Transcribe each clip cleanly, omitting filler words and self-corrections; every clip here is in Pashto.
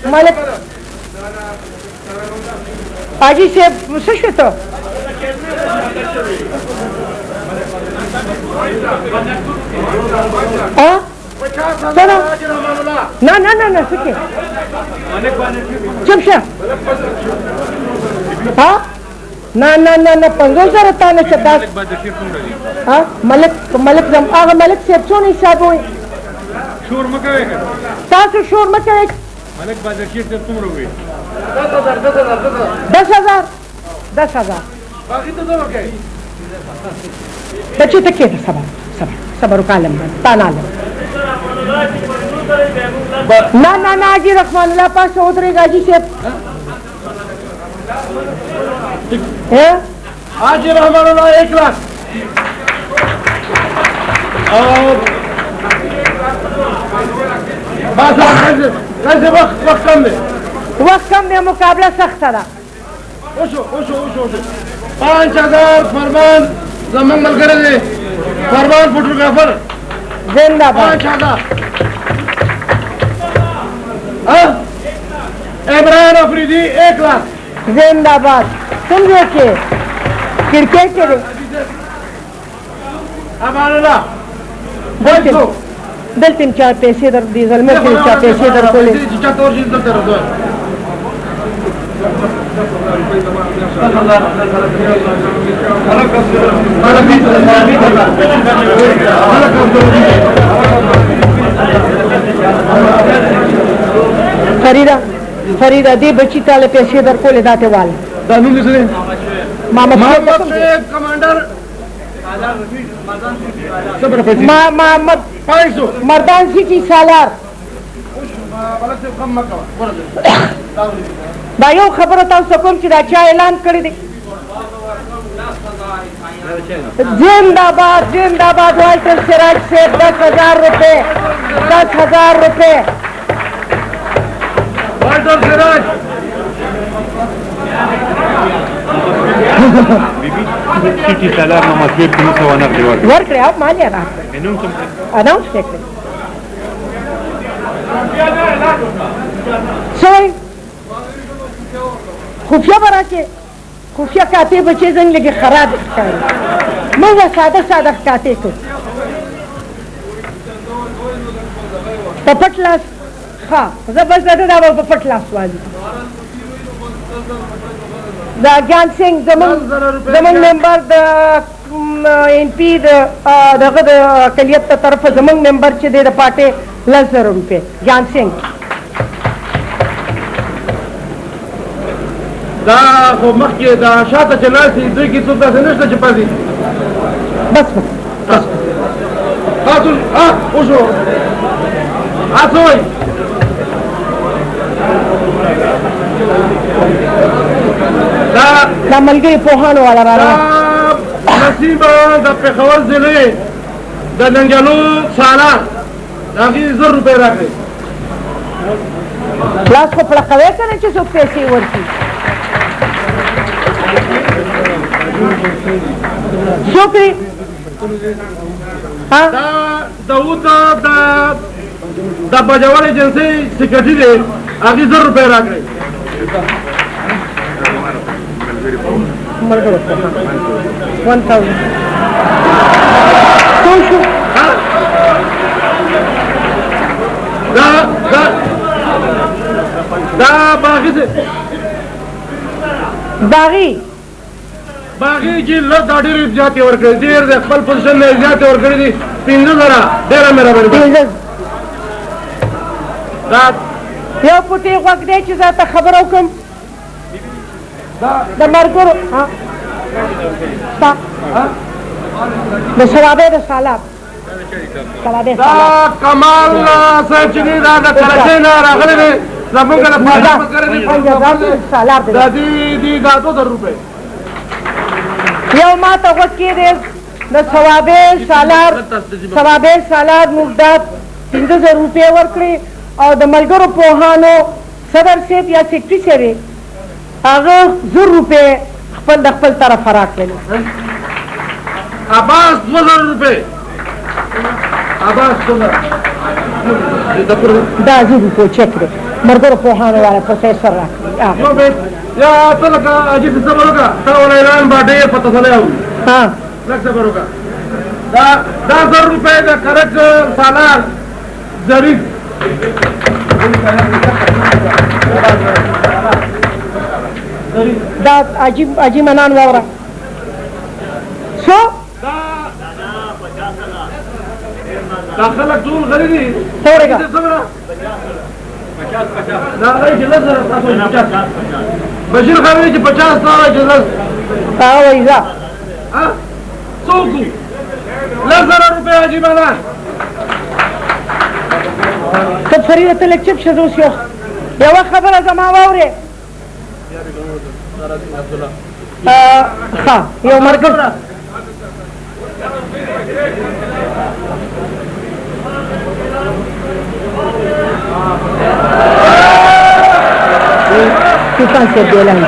ملک حاجی صاحب څه شو ته نه نه نه نه څه کې چپ شه نه نه نه نه 50,000 تا نه څه داس ملک هغه ملک صاحب څونه حساب وي شور مه کوئ تاسو شور مه کوئ ملک بادشیر صاحب څومره وي 10,000 بچې ته کېده صبر وکړه تا نه علم نه نه نه حاجي رحمان الله پاسه ودرېږه حاجي صاحب حاجی رحمان اللہ 1 लाख اور بس کیسے وقت کم دے مقابلہ سخت تھا 5,000 فرمان زمان مل کرے دے فرمان فوٹوگرافر زندہ باد 5,000 عمران افریدی 1 लाख زندہ باد سمجھو کہ کرکٹ کے امان اللہ دلتم چا پیسے در ڈیزل میں چا پیسے در کولے فریدہ دی بچی تالے پیسے در کولے داتے والے دانوں کس نے محمد کمانڈر محمد مردان سیٹی سالار دا یو خبره تاسو کوم چې دا چا اعلان کړی دی زندہ باد والٹر سراج سے 10,000 روپے والٹر سراج سیٹی سالار محمد بیب کو سوانا ورکړی او مالیا را اناونس کړی سوئی خفیه برا کې خفیه کاته بچې زنګ لګي خراب ښکاري موږ ساده کاته کو په پټ لاس ښه زه بس دا په پټ لاس والی دا جان سنگھ زمونږ ممبر د ان پی دغه د کلیت ته طرف زمونږ ممبر چې دی د پارټۍ 10,000 روپے جان سنگھ دا خو مخکې دا شاته چې ناستې دوی کې څوک داسې نشته چې پاتې بس تاسو وشو هڅه وایي دا ملګري پوهانو والا راغله نصیبه د پېښور ضلعې د ننګلو سالار د هغې 1,000 روپۍ راکړئ لاس خو پړقوی که نه چې څوک پیسې ورکړي څوک دی دا داود د بجوړ ایجنسۍ سیکرټري دی هغې 1,000 روپۍ راکړئ ملګرو 1,000 څو شو دا باغي چې لږ دا ډېرې زیاتې ورکړې ډېر د خپل پوزیشن نه زیاتې ورکړې دي 15,000 ډېره مهرباني دا یو پوټې غوږ دی چې زه ته خبره وکړم د ملګرو د سوابې د سالار دا کمال صاحب چې دی دا د کراچۍ نه راغلی دی زمونږ لپاره دا دي دا 2,000 روپۍ یو ما ته غوږ کېدی د سوابې سالار موږ دا 15,000 روپۍ ورکړې او د ملګرو پوهانو صدر صاحب یا سیکرټري صاحب هغه 1,000 روپۍ د خپل طرفه راکړلې عباس 2,000 روپۍ عباس څنګه دا زیدو کو چک دی مرګرو پوهانو والا پروفیسر راکړي یو بیت یا ته لکه عجیب صبر وکړه تا ول اعلان باندې پته سره ها لږ صبر وکړه دا 1000 روپے دا کرک سالار ظریف دا عجیب منان واورا سو دا خلک ټول غری دي څورګه دا غي جلس بشیر خان چې 50 سال جلس وای ځه ها څوک 1000 روپے عجیب نه ته فرید ته لکچپ شزو شو یو خبره زما واورې ها یو مرګ کیسان سے دیلن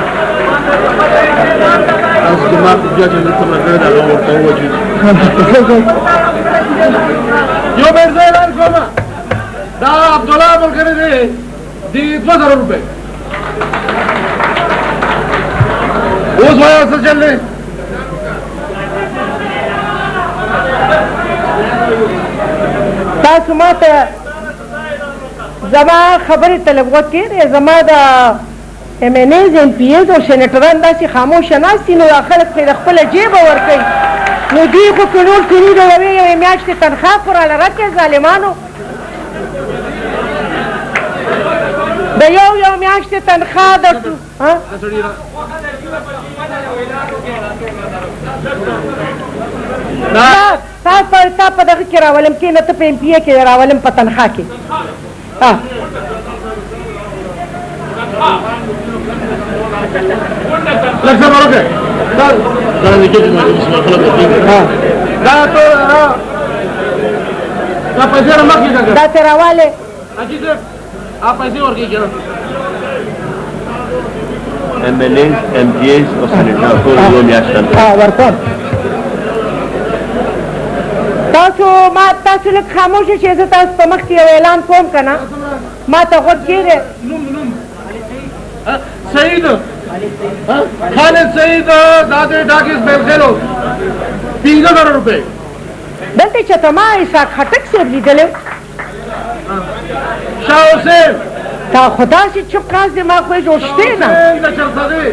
اس کے بعد جو چیز تم نے کہا وہ تو وہ چیز جو مرزا اعلان کوما دا عبدالله بلکری دی 2000 روپے اوس وای څه چلې تاسو ماته زما خبرې طلب وکړئ زما د ایم این ایز ایم پی ایز او سینیټران داسې خاموشه ناستي نو دا خلک پرې د خپله جیبه ورکوي نو دوی خو که نور کني د یوې میاشتې تنخوا خو راله رکړې ظالمانو د یو میاشتې تنخوا د تا په دغه کې راولم کېنه ته په ایم پی ای کې راولم په تنخوا کې لږ صبر وکړه دا پیسې رامخکې کړه دا ته راواله حاجي صاحب آپ پیسې ورکړئ کنه ایم ایل ایز ایم پی ایز او سینیټر ټول یو میاشت ورکوم تاسو لږ خاموشه شئ زه تاسو په مخ کې یو اعلان کوم که نه ما ته غوږ کېږئ سعید خالد سعید دادے ډاکیز بیلخیلو 15000 روپے دلته چېرته ما اسحاق خټک صاحب لیدلی شاه حسین تا خو داسې چوپ ناست دی ما خو یې جوړ شتې نه د چرسدې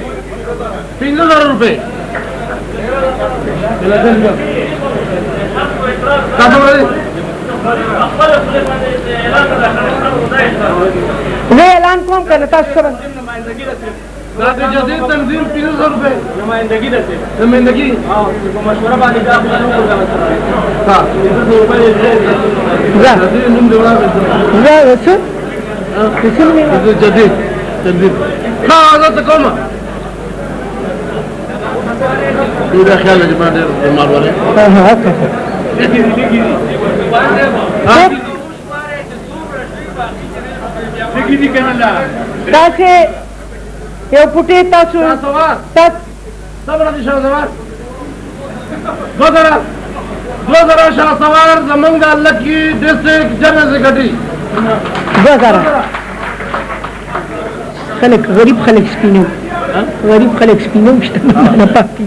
15000 روپے زه اعلان کوم که نه تاسو سره دا د جدید تنظیم 15000 روپے نمائندگی درته نمائندگی په مشوره باندې دا په ها جدید نوم دی وړاندې څه جدید تنظیم ها زه کومه دا خیال دی باندې مال وره تاسې یو پوټی تاسو صبر دي شاه سوار 2000 شاه سوار زمونږ د لکی ډسټریکټ جنرال سیکرټري 2000 خلک غریب خلک سپینو غریب خلک سپینو شته نه پاتې